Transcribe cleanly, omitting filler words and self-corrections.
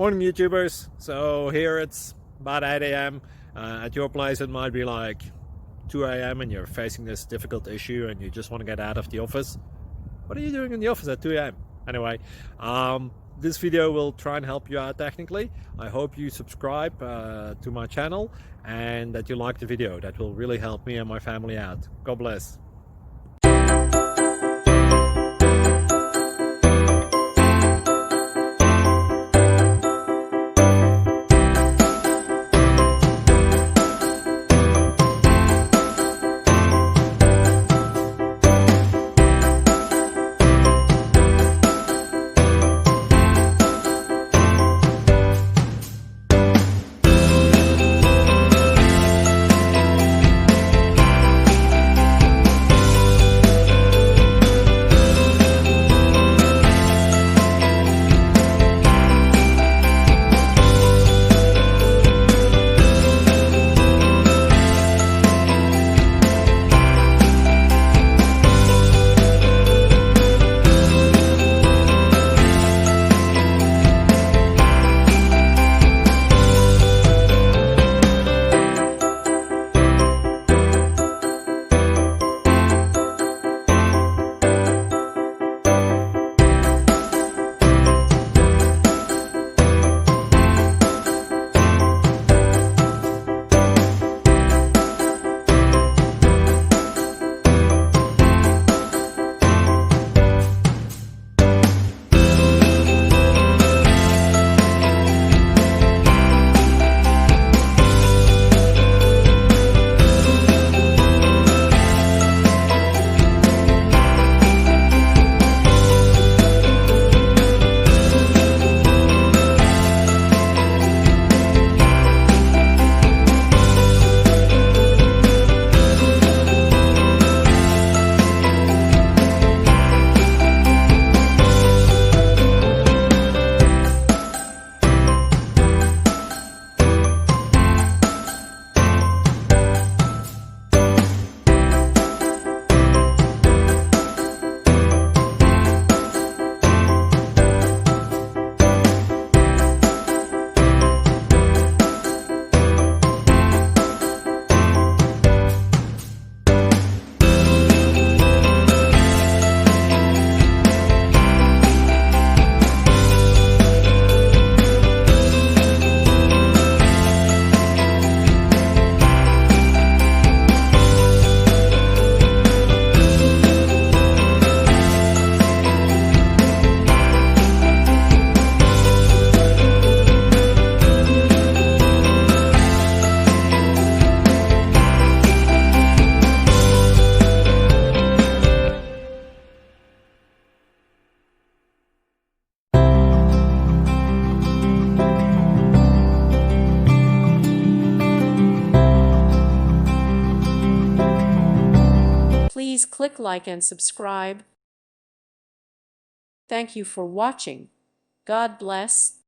Morning YouTubers. So here it's about 8 a.m. At your place it might be like 2 a.m. and you're facing this difficult issue and you just want to get out of the office. What are you doing in the office at 2 a.m.? Anyway, this video will try and help you out technically. I hope you subscribe to my channel and that you like the video. That will really help me and my family out. God bless. Please click like and subscribe. Thank you for watching. God bless.